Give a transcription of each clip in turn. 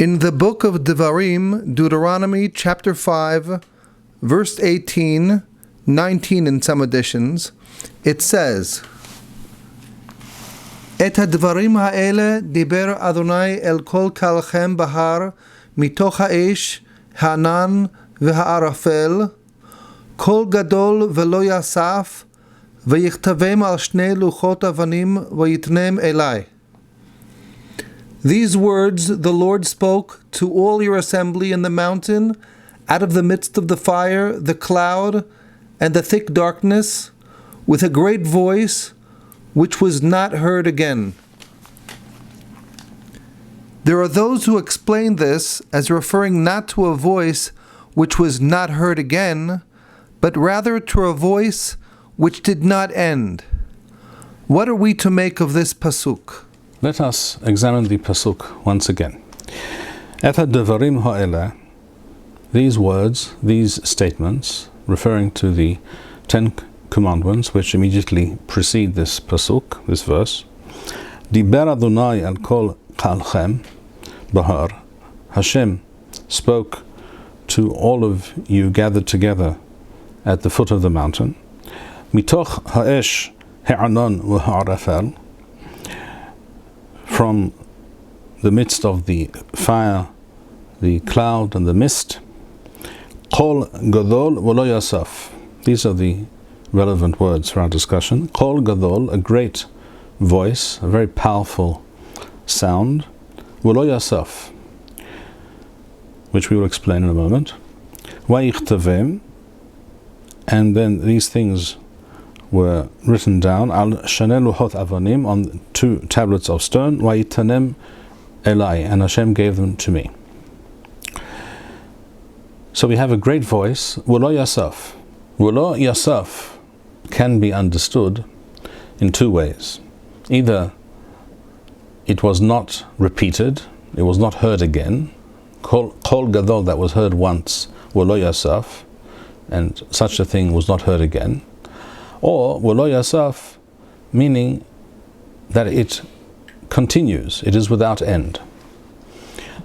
In the book of Devarim, Deuteronomy chapter 5, verse 18, 19 in some editions, it says, Et hadvarim ha'ele diber Adonai el kol kalchem bahar mitoch ha'esh ha'anan v'ha'arafel kol gadol v'lo yasaf v'yichtavem al shnei luchot avanim v'yitnem elai. These words the Lord spoke to all your assembly in the mountain, out of the midst of the fire, the cloud, and the thick darkness, with a great voice, which was not heard again. There are those who explain this as referring not to a voice which was not heard again, but rather to a voice which did not end. What are we to make of this pasuk? Let us examine the pasuk once again. Et devarim ha'eleh, these words, these statements, referring to the 10 commandments which immediately precede this pasuk, this verse. Diber Adonai al kol kalchem bahar. Hashem spoke to all of you gathered together at the foot of the mountain. Mitoch ha'esh ha'anan v'ha'arafel. From the midst of the fire, the cloud and the mist. Kol gadol v'lo yasaf. These are the relevant words for our discussion. Kol gadol, a great voice, a very powerful sound. V'lo yasaf, which we will explain in a moment. Vayichtavem, and then these things were written down al shnei luchot avanim, on 2 tablets of stone. Vayitanem elai, and Hashem gave them to me. So we have a great voice. V'lo yasaf. V'lo yasaf can be understood in 2 ways. Either it was not repeated, it was not heard again. Kol gadol, that was heard once. V'lo yasaf, and such a thing was not heard again. Or v'lo yasaf, meaning that it continues, it is without end.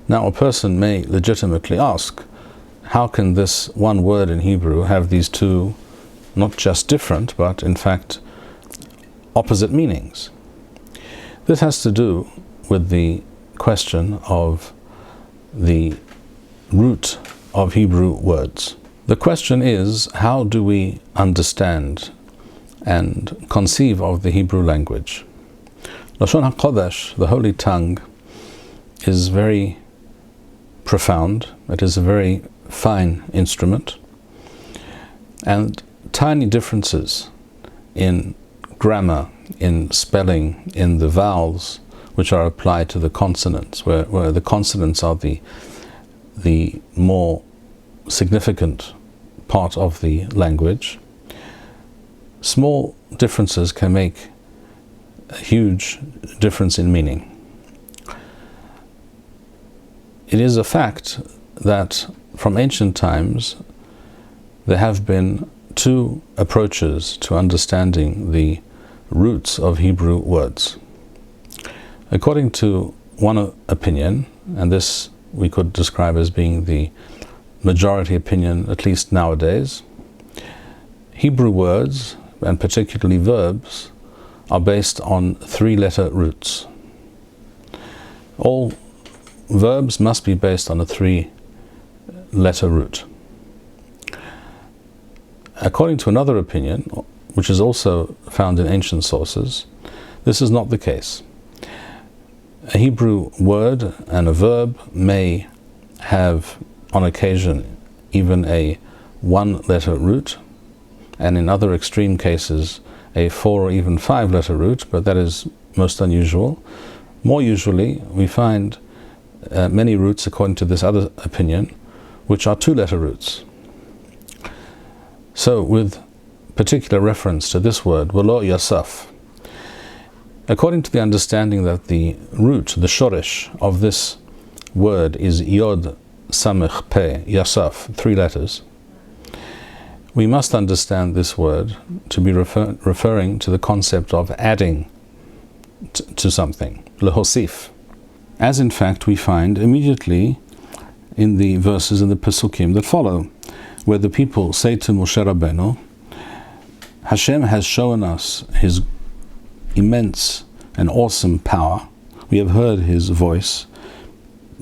Now a person may legitimately ask, how can this one word in Hebrew have these 2, not just different, but in fact opposite meanings? This has to do with the question of the root of Hebrew words. The question is, how do we understand and conceive of the Hebrew language? Lashon HaKodesh, the Holy Tongue, is very profound. It is a very fine instrument, and tiny differences in grammar, in spelling, in the vowels which are applied to the consonants, where the consonants are the more significant part of the language. Small differences can make a huge difference in meaning. It is a fact that from ancient times there have been 2 approaches to understanding the roots of Hebrew words. According to one opinion, and this we could describe as being the majority opinion, at least nowadays, Hebrew words, and particularly verbs, are based on 3-letter roots. All verbs must be based on a 3-letter root. According to another opinion, which is also found in ancient sources, this is not the case. A Hebrew word and a verb may have, on occasion, even a 1-letter root, and in other extreme cases a 4 or even 5-letter root, but that is most unusual. More usually we find many roots, according to this other opinion, which are 2-letter roots. So with particular reference to this word, v'lo yasaf, according to the understanding that the root, the shoresh of this word is yod samech pe yasaf, 3 letters, we must understand this word to be referring to the concept of adding to something, lehosif. as in fact we find immediately in the verses in the Pesukim that follow, where the people say to Moshe Rabbeinu, Hashem has shown us His immense and awesome power. We have heard His voice,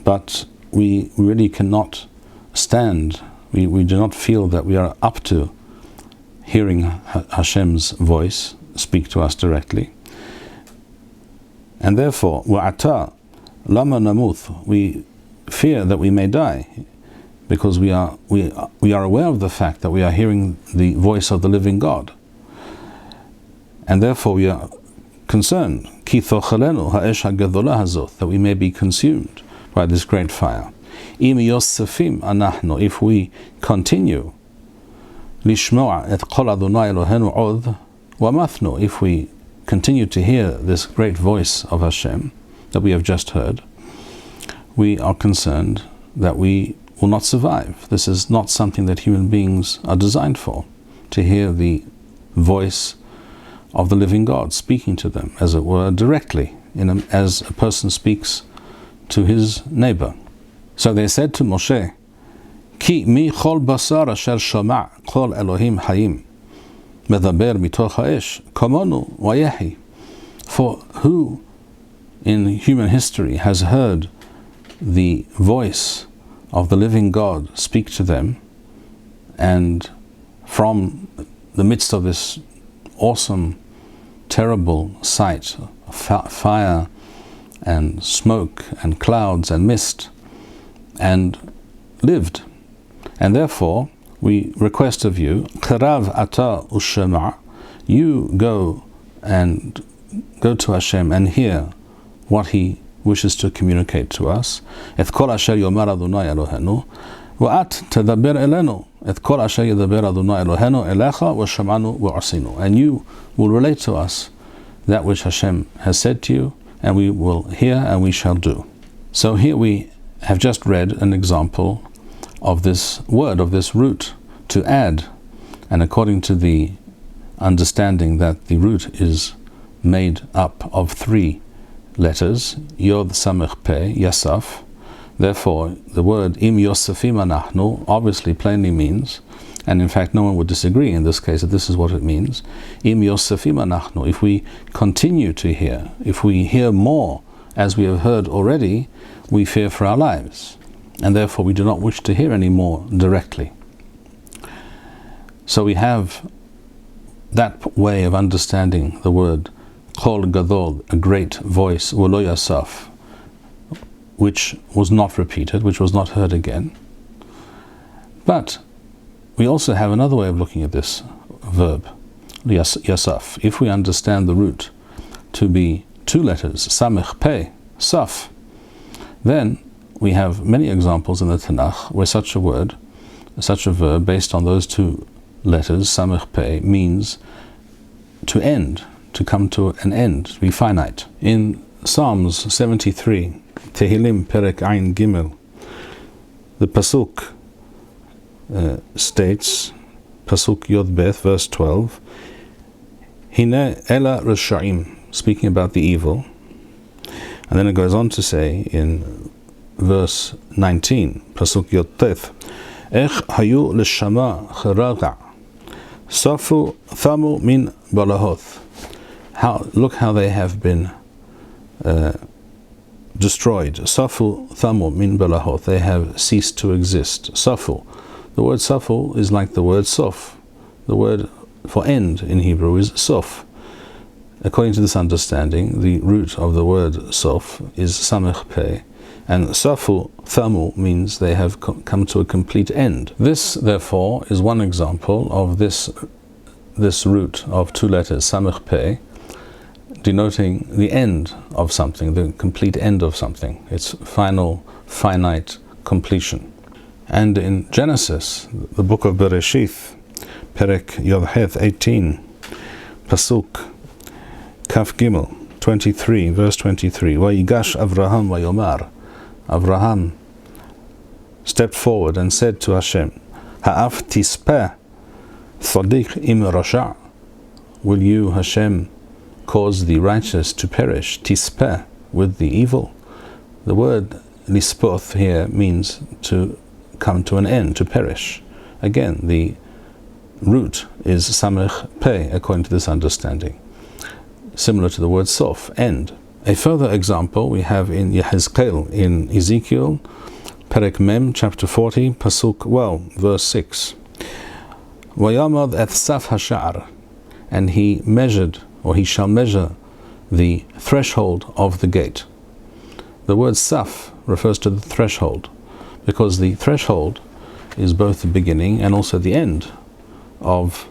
but we really cannot stand. We do not feel that we are up to hearing Hashem's voice speak to us directly. And therefore, wa'ata lama namuth, we fear that we may die, because we are aware of the fact that we are hearing the voice of the living God. And therefore we are concerned, ki thochalenu ha'esh ha'gedolah hazot, that we may be consumed by this great fire. Im yosefim anachnu, if we continue, lishmo'a et kol Adonai Elohenu od wamathnu, if we continue to hear this great voice of Hashem that we have just heard, we are concerned that we will not survive. This is not something that human beings are designed for, to hear the voice of the living God speaking to them, as it were, directly, as a person speaks to his neighbor. So they said to Moshe, Ki mi chol basar asher shama' kol Elohim hayim medaber mitoch ha'esh kamonu wayehi. For who in human history has heard the voice of the living God speak to them, and from the midst of this awesome, terrible sight of fire and smoke and clouds and mist, and lived? And therefore we request of you, Qarav ata ushema', you go to Hashem and hear what He wishes to communicate to us. Et kol asher yomar Adonai Elohenu, va'at tedaber elenu, et kol asher yedaber Adonai Elohenu elecha v'shamanu v'asinu. And you will relate to us that which Hashem has said to you, and we will hear and we shall do. So here we have just read an example of this word, of this root, to add, and according to the understanding that the root is made up of 3 letters, Yod Samech Pei, Yasaf. Therefore, the word Im Yosefim Anachnu obviously plainly means, and in fact no one would disagree in this case that this is what it means, Im Yosefim Anachnu, if we continue to hear, if we hear more as we have heard already, we fear for our lives, and therefore we do not wish to hear any more directly. So we have that way of understanding the word Kol Gadol, a great voice, V'lo Yasaf, which was not repeated, which was not heard again. But we also have another way of looking at this verb, Yasaf. If we understand the root to be 2 letters, Samech Pei, Saf, then we have many examples in the Tanakh where such a word, such a verb based on those 2 letters, Samech Pei, means to end, to come to an end, to be finite. In Psalms 73, Tehillim Perek Ayin Gimel, the Pasuk states, Pasuk Yod Beth, verse 12, Hine Ela Resha'im, speaking about the evil. And then it goes on to say in verse 19, Pasuk Yod Teth, Ech hayu l'shama cheraga, safu thamu min balahoth. Look how they have been destroyed. Safu thamu min balahoth. They have ceased to exist. Safu. The word safu is like the word sof. The word for end in Hebrew is sof. According to this understanding, the root of the word sof is samech pei, and safu thamu means they have come to a complete end. This, therefore, is one example of this root of 2 letters, samech pei, denoting the end of something, the complete end of something, its final, finite completion. And in Genesis, the book of Bereshith, Perek Yodheth 18, Pasuk Kaf Gimel 23, verse 23, Vayigash Avraham Vayomar. Avraham stepped forward and said to Hashem, Ha'af tispeh tzaddik im rasha'. Will you, Hashem, cause the righteous to perish, tispeh, with the evil? The word lispoth here means to come to an end, to perish. Again, the root is samech pei, according to this understanding, similar to the word sof, end. A further example we have in Yehezkel, in Ezekiel, Perek Mem, chapter 40, Pasuk, verse 6. Vayamad et saf hasha'ar, and he measured, or he shall measure, the threshold of the gate. The word saf refers to the threshold, because the threshold is both the beginning and also the end of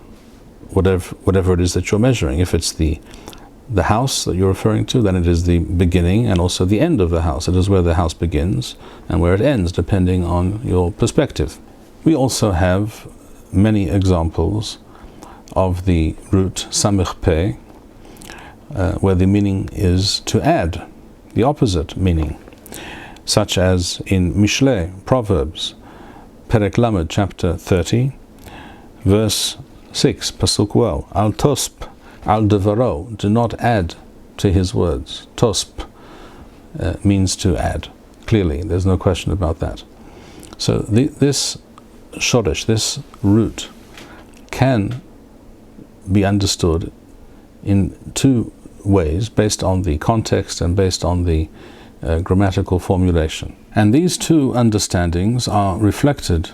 whatever it is that you're measuring. If it's the house that you're referring to, then it is the beginning and also the end of the house. It is where the house begins and where it ends, depending on your perspective. We also have many examples of the root samech pei, where the meaning is to add, the opposite meaning, such as in Mishle, Proverbs, Perek Lamed, chapter 30, verse 6, Pasuk Al tosp al devaro, do not add to his words. Tosp means to add, clearly, there's no question about that. So this shoresh, this root, can be understood in two ways, based on the context and based on the grammatical formulation. And these two understandings are reflected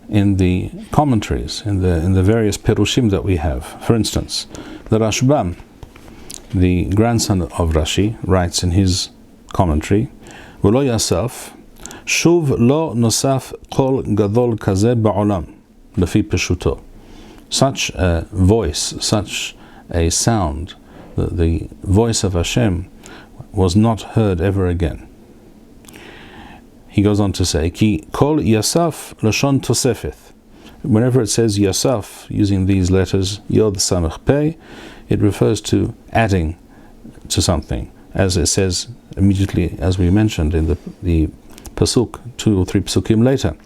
in the commentaries, in the various perushim that we have. For instance, the Rashbam, the grandson of Rashi, writes in his commentary, V'lo yasaf, shuv lo nosaf kol gadol kazeh ba'olam, lefi peshuto. Such a voice, such a sound, the voice of Hashem, was not heard ever again. He goes on to say, Ki kol yasaf lashon tosefeth. Whenever it says yasaf, using these letters, yod samech pei, it refers to adding to something, as it says immediately, as we mentioned in the pasuk, 2 or 3 pasukim later,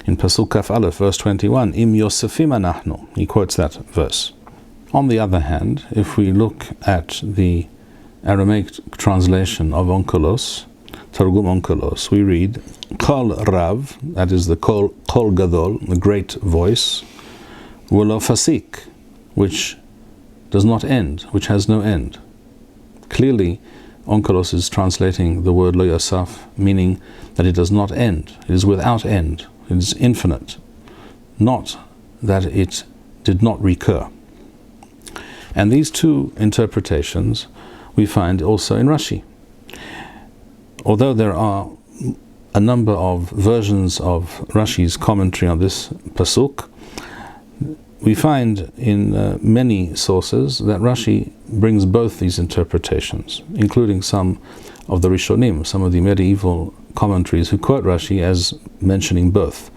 in pasuk kaf aleph, verse 21, im yosefim anachnu. He quotes that verse. On the other hand, if we look at the Aramaic translation of Onkelos, Targum Onkelos, we read Kol Rav, that is the Kol Gadol, the great voice, V'lo fasik, which does not end, which has no end. Clearly, Onkelos is translating the word Lo Yasaf, meaning that it does not end, it is without end, it is infinite, not that it did not recur. And these two interpretations we find also in Rashi. Although there are a number of versions of Rashi's commentary on this pasuk, we find in many sources that Rashi brings both these interpretations, including some of the Rishonim, some of the medieval commentaries who quote Rashi as mentioning both.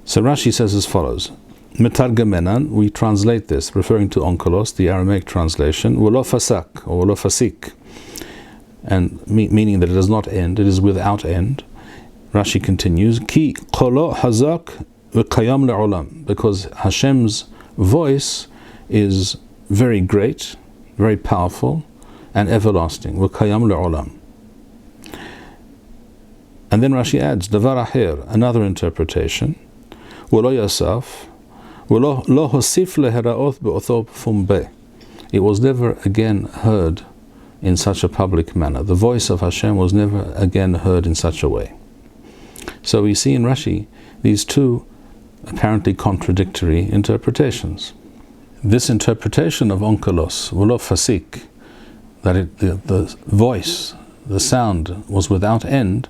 So Rashi says as follows, Metargemenan, we translate this, referring to Onkelos, the Aramaic translation, V'lo fasak, or V'lo fasik, and meaning that it does not end, it is without end. Rashi continues, Ki kolo hazak v'kayam le'olam, because Hashem's voice is very great, very powerful, and everlasting, v'kayam le'olam. And then Rashi adds, Davar aher, another interpretation, V'lo yasaf, V'lo hosif lehera'oth be'otho fumbe. It was never again heard in such a public manner. The voice of Hashem was never again heard in such a way. So we see in Rashi these two apparently contradictory interpretations. This interpretation of Onkelos, V'lo fasik, that the voice, the sound was without end,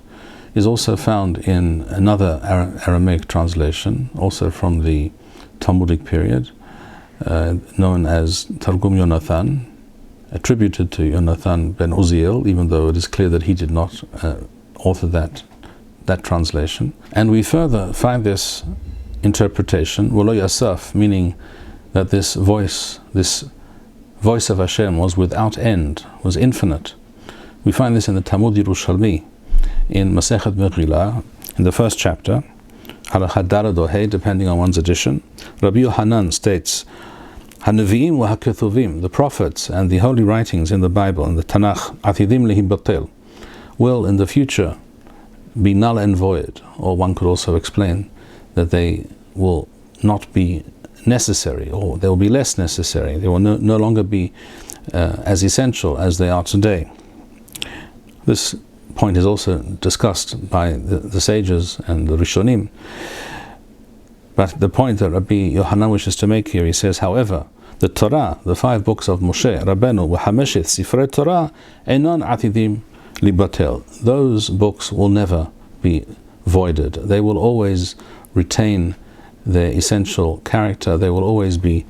is also found in another Aramaic translation, also from the Talmudic period, known as Targum Yonathan, attributed to Yonathan ben Uziel, even though it is clear that he did not author that translation. And we further find this interpretation, V'lo Yasaf, meaning that this voice of Hashem was without end, was infinite. We find this in the Talmud Yerushalmi, in Masechet Megillah, in the first chapter, Halakha Daled or Hey, depending on one's edition. Rabbi Yohanan states, HaNevi'im wa HaKetuvim, the prophets and the holy writings in the Bible, in the Tanakh, Atidim lehibatel, will in the future be null and void, or one could also explain that they will not be necessary, or they will be less necessary. They will no longer be as essential as they are today. This point is also discussed by the sages and the Rishonim. But the point that Rabbi Yohanan wishes to make here, he says, however, the Torah, the 5 books of Moshe Rabbeinu, v'hameshet sifrei Torah, einon atidim libatel. Those books will never be voided. They will always retain their essential character. They will always be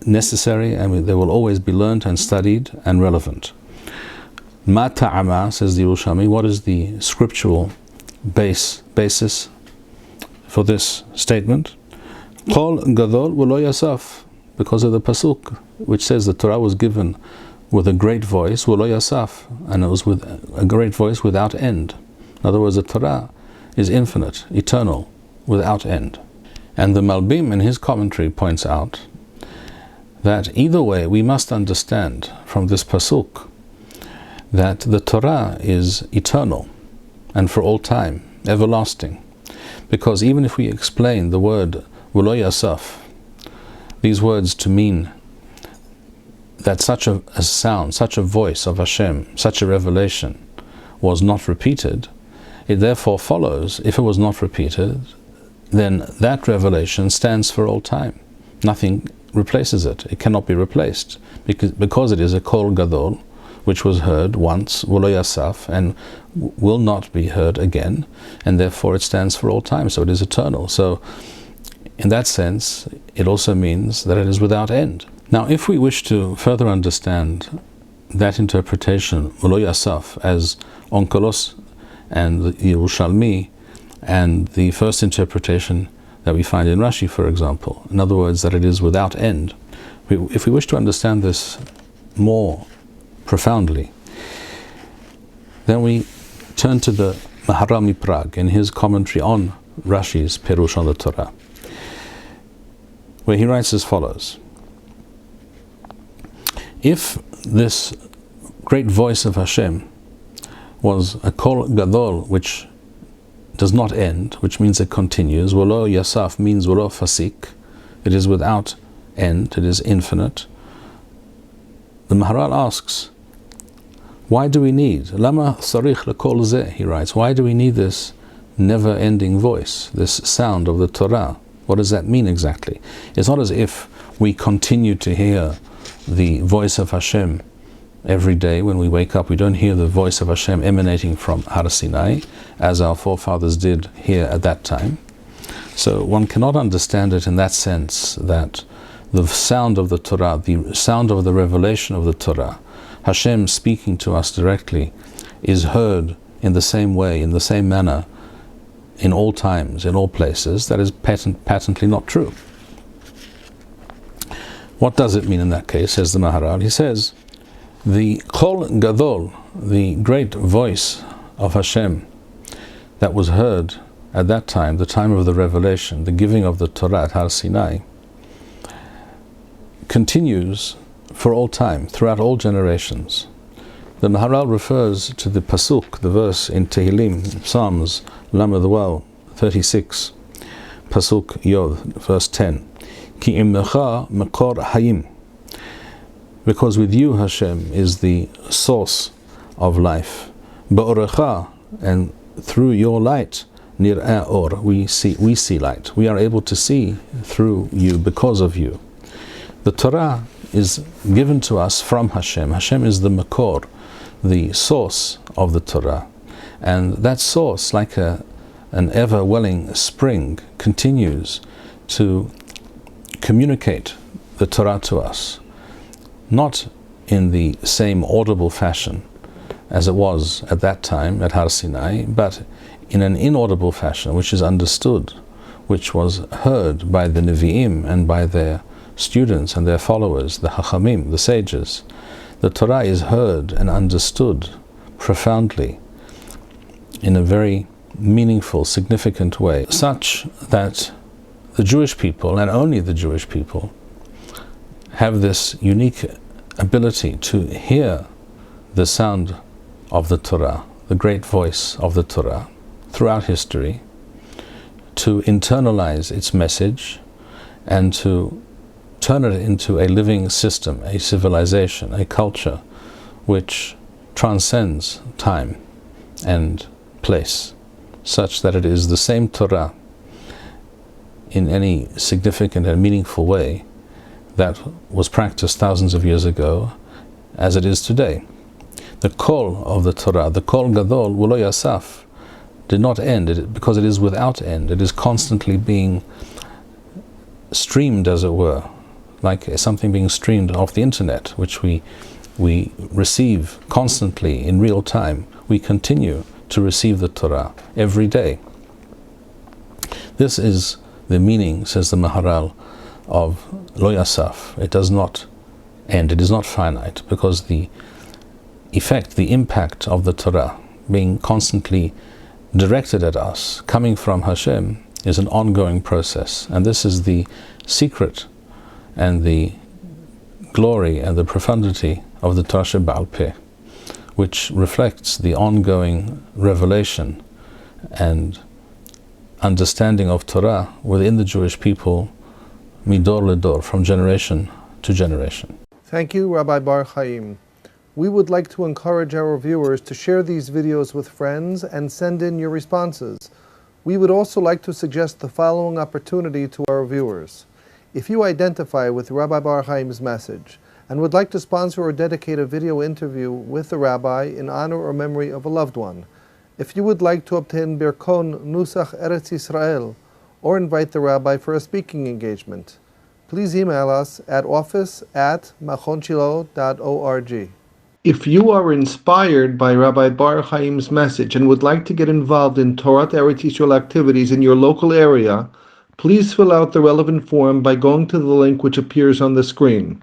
necessary, and they will always be learnt and studied and relevant. Ma ta'ama, says the Yerushalmi, what is the scriptural basis for this statement? Kol gadol v'lo yasaf, because of the pasuk which says the Torah was given with a great voice, v'lo yasaf, and it was with a great voice without end. In other words, the Torah is infinite, eternal, without end. And the Malbim in his commentary points out that either way we must understand from this pasuk that the Torah is eternal and for all time, everlasting. Because even if we explain the word v'lo yasaf, these words to mean that such a sound, such a voice of Hashem, such a revelation was not repeated, it therefore follows, if it was not repeated, then that revelation stands for all time. Nothing replaces it. It cannot be replaced, because it is a kol gadol, which was heard once, v'lo yasaf, and will not be heard again, and therefore it stands for all time, so it is eternal. So in that sense, it also means that it is without end. Now, if we wish to further understand that interpretation, v'lo yasaf, as Onkelos and the Yerushalmi, and the first interpretation that we find in Rashi, for example, in other words, that it is without end, if we wish to understand this more profoundly, then we turn to the Maharal Prague in his commentary on Rashi's Perush on the Torah, where he writes as follows: if this great voice of Hashem was a kol gadol, which does not end, which means it continues, v'lo yasaf means v'lo fasik, it is without end, it is infinite, the Maharal asks, why do we need, lama sarich lekol zeh, he writes, why do we need this never-ending voice, this sound of the Torah? What does that mean exactly? It's not as if we continue to hear the voice of Hashem every day when we wake up. We don't hear the voice of Hashem emanating from Har Sinai, as our forefathers did here at that time. So one cannot understand it in that sense, that the sound of the Torah, the sound of the revelation of the Torah, Hashem speaking to us directly, is heard in the same way, in the same manner, in all times, in all places. That is patently not true. What does it mean in that case, says the Maharal? He says, the Kol Gadol, the great voice of Hashem that was heard at that time, the time of the revelation, the giving of the Torah at Har Sinai, continues for all time, throughout all generations. The Maharal refers to the pasuk, the verse in Tehillim, Psalms, Lamed Waw, 36, pasuk Yod, verse 10, Ki imnecha makor hayim, because with you, Hashem, is the source of life. Ba'orecha, and through your light, nir'a or, we see light. We are able to see through you, because of you. The Torah is given to us from Hashem. Hashem is the makor, the source of the Torah. And that source, like an ever-welling spring, continues to communicate the Torah to us, not in the same audible fashion as it was at that time at Har Sinai, but in an inaudible fashion, which is understood, which was heard by the Nevi'im and by their students and their followers, the Chachamim, the sages. The Torah is heard and understood profoundly in a very meaningful, significant way, such that the Jewish people, and only the Jewish people, have this unique ability to hear the sound of the Torah, the great voice of the Torah throughout history, to internalize its message and to turn it into a living system, a civilization, a culture which transcends time and place, such that it is the same Torah in any significant and meaningful way that was practiced thousands of years ago as it is today. The Kol of the Torah, the Kol Gadol V'lo Yasaf, did not end because it is without end. It is constantly being streamed, as it were, like something being streamed off the internet, which we receive constantly in real time. We continue to receive the Torah every day. This is the meaning, says the Maharal, of Lo Yasaf. It does not end, it is not finite, because the effect, the impact of the Torah being constantly directed at us, coming from Hashem, is an ongoing process. And this is the secret and the glory and the profundity of the Torah She'Ba'al Peh, which reflects the ongoing revelation and understanding of Torah within the Jewish people, midor ledor, from generation to generation. Thank you, Rabbi Bar-Hayim. We would like to encourage our viewers to share these videos with friends and send in your responses. We would also like to suggest the following opportunity to our viewers. If you identify with Rabbi Bar-Hayim's message and would like to sponsor or dedicate a video interview with the rabbi in honor or memory of a loved one, if you would like to obtain Birkon Nusach Eretz Yisrael or invite the rabbi for a speaking engagement, please email us at office@machonshilo.org. If you are inspired by Rabbi Bar-Hayim's message and would like to get involved in Torah Eretz Yisrael activities in your local area, please fill out the relevant form by going to the link which appears on the screen.